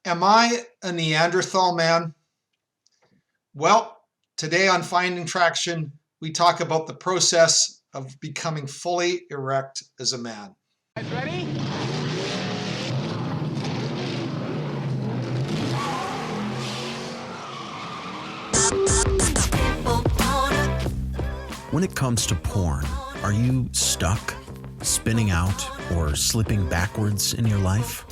Am I a Neanderthal man? Well, today on Finding Traction, we talk about the process of becoming fully erect as a man. Guys ready? When it comes to porn, are you stuck, spinning out, or slipping backwards in your life?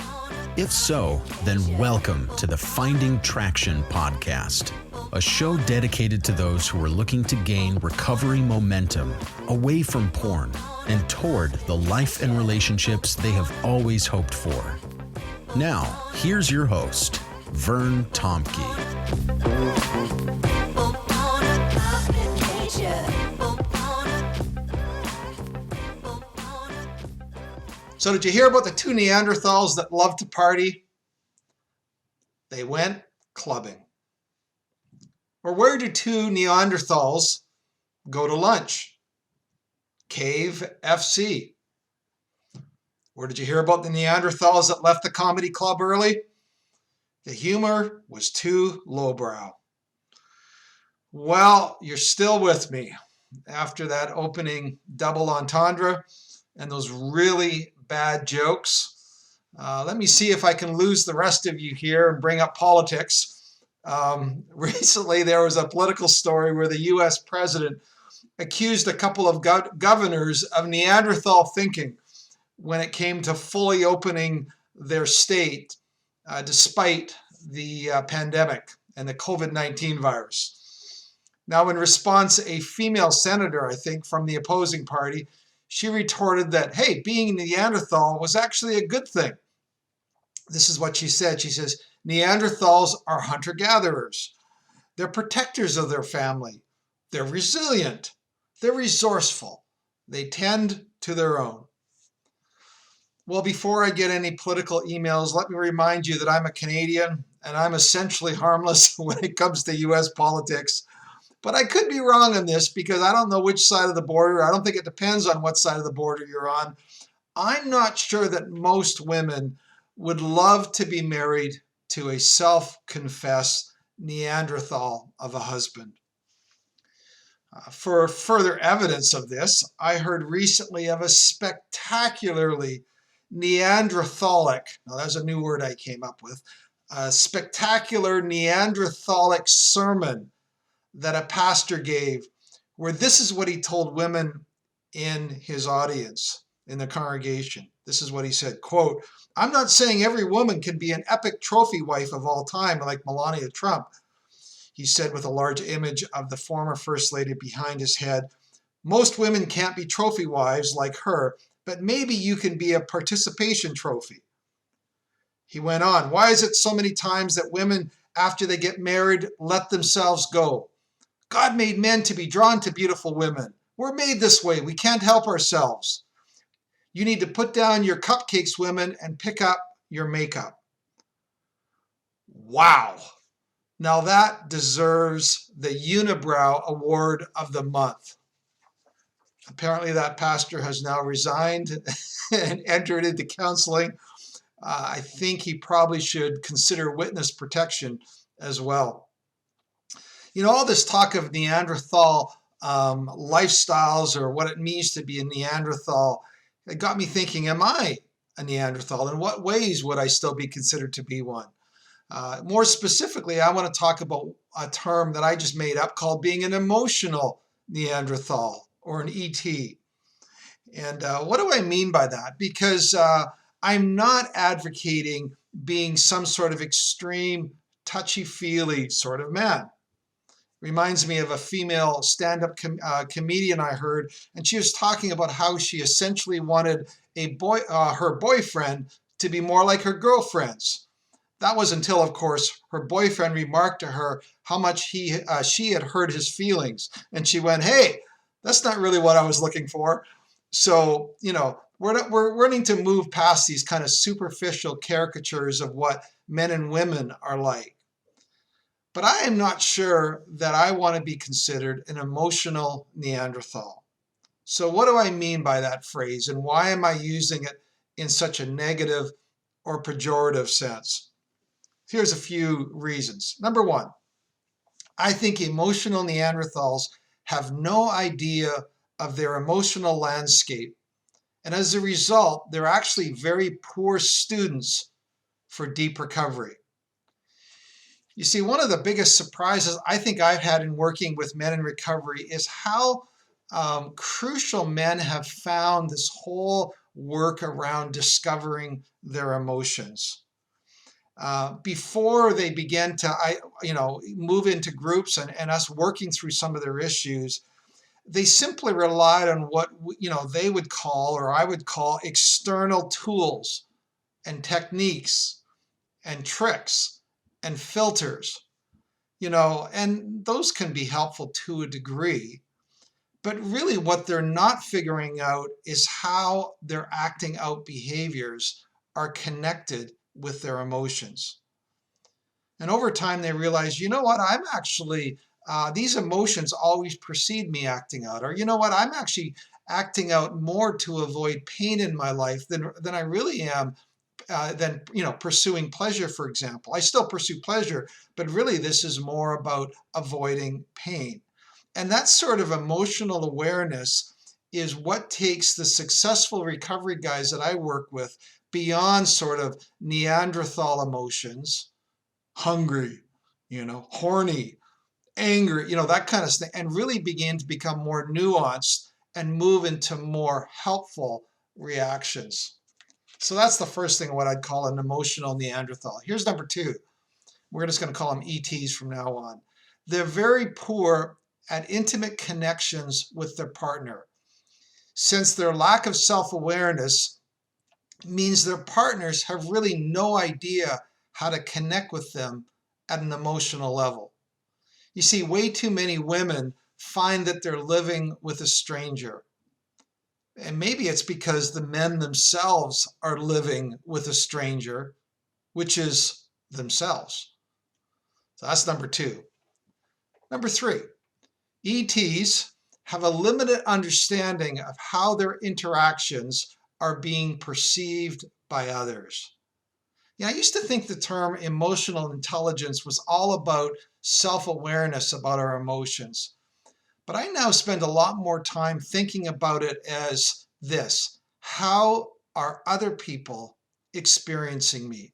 If so, then welcome to the Finding Traction podcast, a show dedicated to those who are looking to gain recovery momentum away from porn and toward the life and relationships they have always hoped for. Now, here's your host, Vern Tomke. So did you hear about the two Neanderthals that loved to party? They went clubbing. Or where do two Neanderthals go to lunch? Cave FC. Or did you hear about the Neanderthals that left the comedy club early? The humor was too lowbrow. Well, you're still with me after that opening double entendre and those really bad jokes. Let me see if I can lose the rest of you here and bring up politics. Recently, there was a political story where the U.S. president accused a couple of governors of Neanderthal thinking when it came to fully opening their state despite the pandemic and the COVID-19 virus. Now, in response, a female senator, I think, from the opposing party, she retorted that, hey, being Neanderthal was actually a good thing. This is what she said. She says, Neanderthals are hunter-gatherers. They're protectors of their family. They're resilient. They're resourceful. They tend to their own. Well, before I get any political emails, let me remind you that I'm a Canadian and I'm essentially harmless when it comes to U.S. politics. But I could be wrong on this because I don't know which side of the border. I don't think it depends on what side of the border you're on. I'm not sure that most women would love to be married to a self-confessed Neanderthal of a husband. For further evidence of this, I heard recently of a spectacularly Neanderthalic, now that's a new word I came up with, a spectacular Neanderthalic sermon that a pastor gave, where this is what he told women in his audience, in the congregation. This is what he said, quote, I'm not saying every woman can be an epic trophy wife of all time like Melania Trump. He said with a large image of the former First Lady behind his head, most women can't be trophy wives like her, but maybe you can be a participation trophy. He went on, why is it so many times that women, after they get married, let themselves go? God made men to be drawn to beautiful women. We're made this way. We can't help ourselves. You need to put down your cupcakes, women, and pick up your makeup. Wow. Now that deserves the Unibrow Award of the Month. Apparently that pastor has now resigned and entered into counseling. I think he probably should consider witness protection as well. You know, all this talk of Neanderthal lifestyles or what it means to be a Neanderthal, it got me thinking, am I a Neanderthal? In what ways would I still be considered to be one? More specifically, I want to talk about a term that I just made up called being an emotional Neanderthal or an ET. And what do I mean by that? Because I'm not advocating being some sort of extreme, touchy-feely sort of man. Reminds me of a female stand-up comedian I heard, and she was talking about how she essentially wanted her boyfriend to be more like her girlfriends. That was until, of course, her boyfriend remarked to her how much she had hurt his feelings, and she went, "Hey, that's not really what I was looking for." So, you know, we're wanting to move past these kind of superficial caricatures of what men and women are like. But I am not sure that I want to be considered an emotional Neanderthal. So what do I mean by that phrase, and why am I using it in such a negative or pejorative sense? Here's a few reasons. Number one, I think emotional Neanderthals have no idea of their emotional landscape. And as a result, they're actually very poor students for deep recovery. You see, one of the biggest surprises I think I've had in working with men in recovery is how crucial men have found this whole work around discovering their emotions. Before they began to, move into groups and us working through some of their issues, they simply relied on what they would call, or I would call, external tools and techniques and tricks and filters, and those can be helpful to a degree. But really, what they're not figuring out is how their acting out behaviors are connected with their emotions. And over time, they realize, you know what, I'm actually, these emotions always precede me acting out. Or, you know what, I'm actually acting out more to avoid pain in my life than I really am than pursuing pleasure, for example. I still pursue pleasure, but really this is more about avoiding pain. And that sort of emotional awareness is what takes the successful recovery guys that I work with beyond sort of Neanderthal emotions, hungry, horny, angry, that kind of thing, and really begin to become more nuanced and move into more helpful reactions. So that's the first thing, what I'd call an emotional Neanderthal. Here's number two. We're just going to call them ETs from now on. They're very poor at intimate connections with their partner, since their lack of self-awareness means their partners have really no idea how to connect with them at an emotional level. You see, way too many women find that they're living with a stranger. And maybe it's because the men themselves are living with a stranger, which is themselves. So that's number two. Number three, ETs have a limited understanding of how their interactions are being perceived by others. I used to think the term emotional intelligence was all about self-awareness about our emotions. But I now spend a lot more time thinking about it as this: how are other people experiencing me?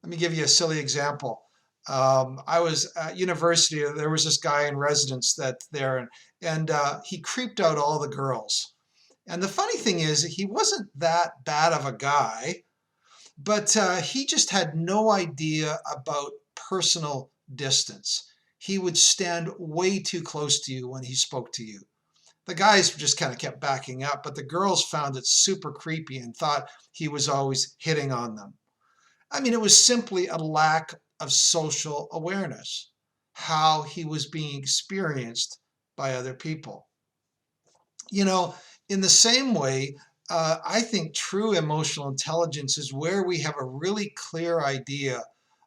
Let me give you a silly example. I was at university. There was this guy in residence and he creeped out all the girls. And the funny thing is, he wasn't that bad of a guy, but he just had no idea about personal distance. He would stand way too close to you when he spoke to you. The guys just kind of kept backing up, but the girls found it super creepy and thought he was always hitting on them. I mean, it was simply a lack of social awareness, how he was being experienced by other people. In the same way, I think true emotional intelligence is where we have a really clear idea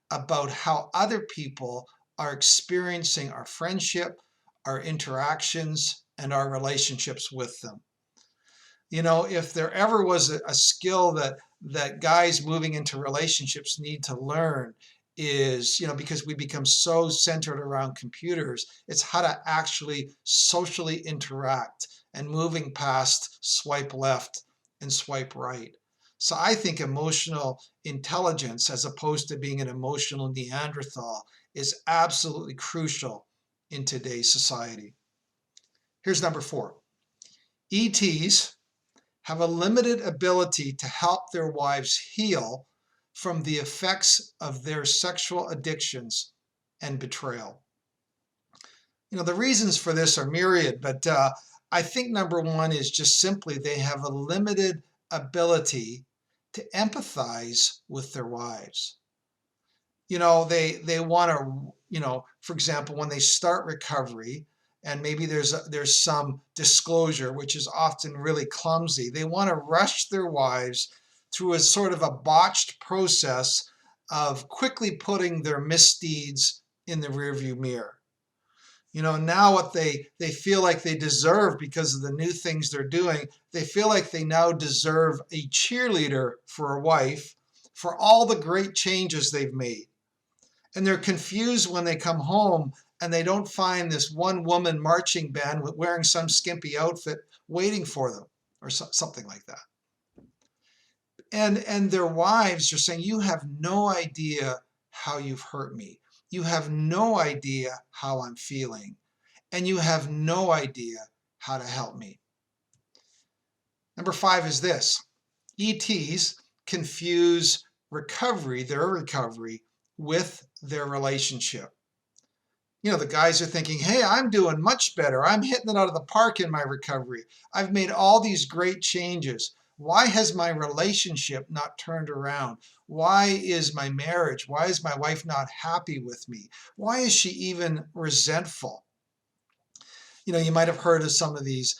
about how other people are experiencing our friendship, our interactions, and our relationships with them. If there ever was a skill that guys moving into relationships need to learn, is, because we become so centered around computers, it's how to actually socially interact and moving past swipe left and swipe right. So I think emotional intelligence, as opposed to being an emotional Neanderthal, is absolutely crucial in today's society. Here's number four. ETs have a limited ability to help their wives heal from the effects of their sexual addictions and betrayal. The reasons for this are myriad, but I think number one is just simply they have a limited ability to empathize with their wives. They want to, for example, when they start recovery, and maybe there's some disclosure, which is often really clumsy, they want to rush their wives through a sort of a botched process of quickly putting their misdeeds in the rearview mirror. Now what they feel like they deserve, because of the new things they're doing, they feel like they now deserve a cheerleader for a wife for all the great changes they've made. And they're confused when they come home and they don't find this one woman marching band wearing some skimpy outfit waiting for them or something like that. And their wives are saying, you have no idea how you've hurt me. You have no idea how I'm feeling. And you have no idea how to help me. Number 5 is this. ETs confuse recovery, their recovery, with their relationship. You know, the guys are thinking, hey, I'm doing much better. I'm hitting it out of the park in my recovery. I've made all these great changes. Why has my relationship not turned around? Why is my marriage, why is my wife not happy with me? Why is she even resentful? You know, you might have heard of some of these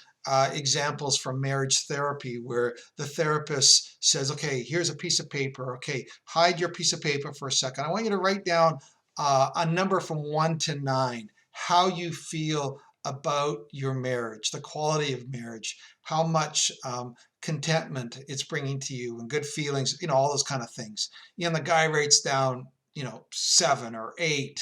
examples from marriage therapy where the therapist says, okay, here's a piece of paper. Okay, hide your piece of paper for a second. I want you to write down a number from 1 to 9, how you feel about your marriage, the quality of marriage, how much contentment it's bringing to you and good feelings, you know, all those kind of things. You know, the guy writes down, you know, 7 or 8,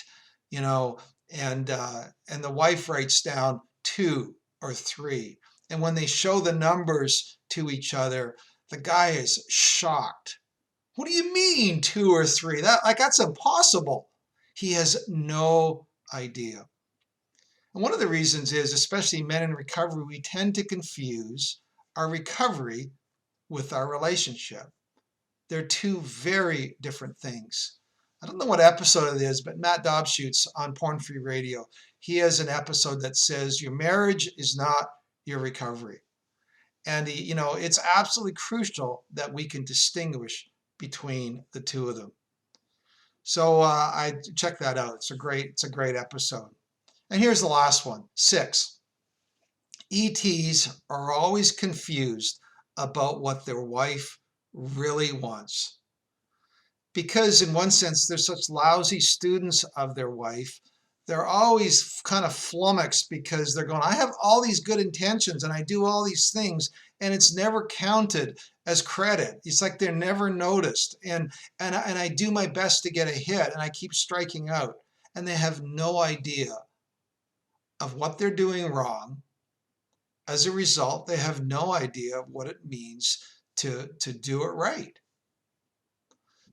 you know, and the wife writes down 2 or 3. And when they show the numbers to each other, the guy is shocked. What do you mean 2 or 3? That's impossible. He has no idea. And one of the reasons is, especially men in recovery, we tend to confuse our recovery with our relationship. They're two very different things. I don't know what episode it is, but Matt Dobshoots on Porn Free Radio, he has an episode that says your marriage is not your recovery. And you know, it's absolutely crucial that we can distinguish between the two of them. So I check that out. It's a great episode. And here's the last one, 6. ETs are always confused about what their wife really wants. Because in one sense, they're such lousy students of their wife, they're always kind of flummoxed because they're going, I have all these good intentions and I do all these things and it's never counted as credit. It's like they're never noticed. And I do my best to get a hit and I keep striking out. And they have no idea of what they're doing wrong. As a result, they have no idea what it means to do it right.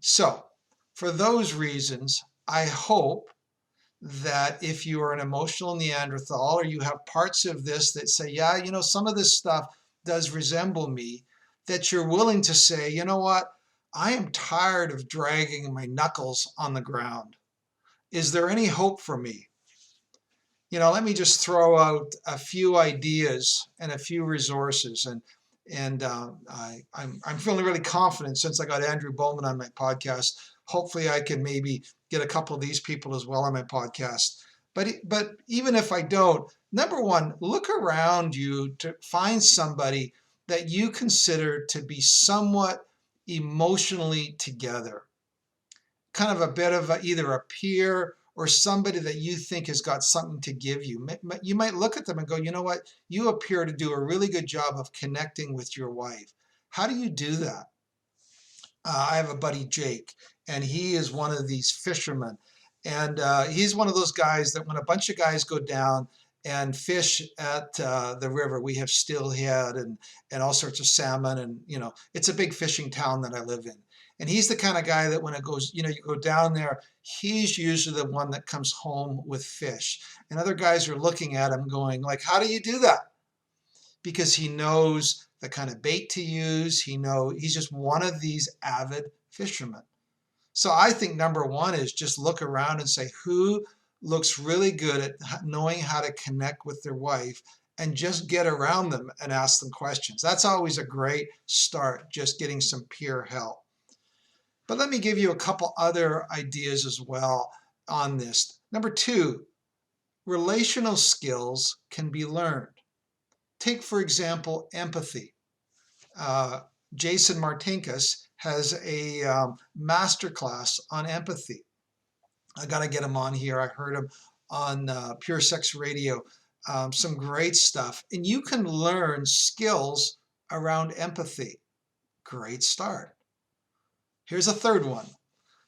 So, for those reasons, I hope that if you are an emotional Neanderthal or you have parts of this that say, yeah, you know, some of this stuff does resemble me, that you're willing to say, you know what, I am tired of dragging my knuckles on the ground. Is there any hope for me? You know, let me just throw out a few ideas and a few resources. And I'm feeling really confident since I got Andrew Bowman on my podcast. Hopefully I can maybe get a couple of these people as well on my podcast. But even if I don't, number one, look around you to find somebody that you consider to be somewhat emotionally together. Kind of a bit of either a peer or somebody that you think has got something to give you. You might look at them and go, you know what? You appear to do a really good job of connecting with your wife. How do you do that? I have a buddy, Jake, and he is one of these fishermen. And he's one of those guys that when a bunch of guys go down and fish at the river, we have steelhead and all sorts of salmon. And, you know, it's a big fishing town that I live in. And he's the kind of guy that when it goes, you know, you go down there, he's usually the one that comes home with fish. And other guys are looking at him going like, how do you do that? Because he knows the kind of bait to use. He's just one of these avid fishermen. So I think number one is just look around and say, who looks really good at knowing how to connect with their wife, and just get around them and ask them questions. That's always a great start, just getting some peer help. But let me give you a couple other ideas as well on this. Number 2, relational skills can be learned. Take, for example, empathy. Jason Martinkus has a masterclass on empathy. I got to get him on here. I heard him on Pure Sex Radio. Some great stuff. And you can learn skills around empathy. Great start. Here's a third one.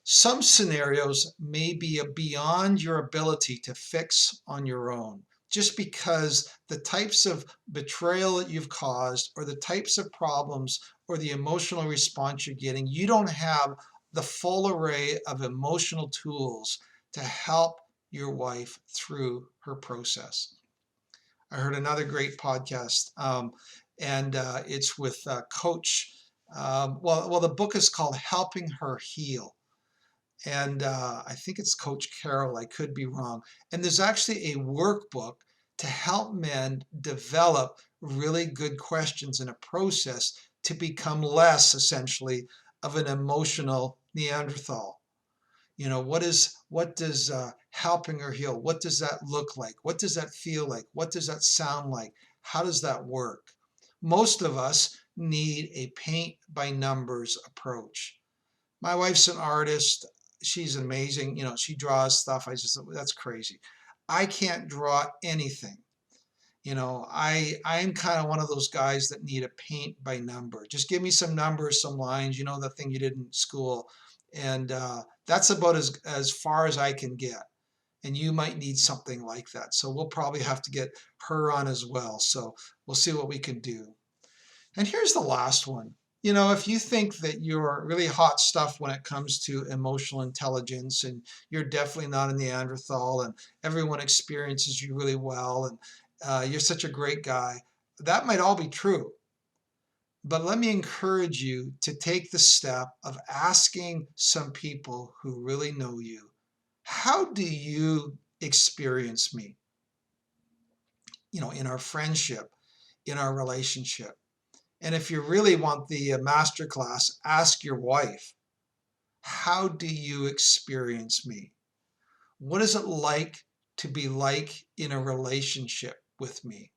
Some scenarios may be beyond your ability to fix on your own, just because the types of betrayal that you've caused, or the types of problems, or the emotional response you're getting, you don't have the full array of emotional tools to help your wife through her process. I heard another great podcast, and it's with Coach. Well, the book is called Helping Her Heal. And I think it's Coach Carroll, I could be wrong. And there's actually a workbook to help men develop really good questions in a process to become less, essentially, of an emotional Neanderthal. You know, what does helping her heal? What does that look like? What does that feel like? What does that sound like? How does that work? Most of us need a paint by numbers approach. My wife's an artist. She's amazing. You know, she draws stuff. That's crazy. I can't draw anything. You know, I'm kind of one of those guys that need a paint by number. Just give me some numbers, some lines, you know, the thing you did in school. And that's about as far as I can get. And you might need something like that. So we'll probably have to get her on as well. So we'll see what we can do. And here's the last one. You know, if you think that you're really hot stuff when it comes to emotional intelligence, and you're definitely not a Neanderthal, and everyone experiences you really well, and you're such a great guy, that might all be true. But let me encourage you to take the step of asking some people who really know you, how do you experience me? You know, in our friendship, in our relationship. And if you really want the master class, ask your wife, how do you experience me? What is it like to be like in a relationship with me?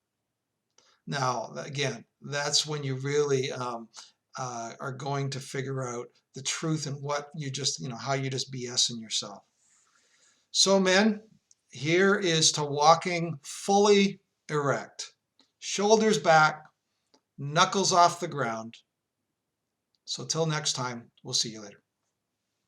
Now, again, that's when you really are going to figure out the truth and what you just, you know, how you just BSing yourself. So, men, here is to walking fully erect, shoulders back, knuckles off the ground. So till next time, we'll see you later.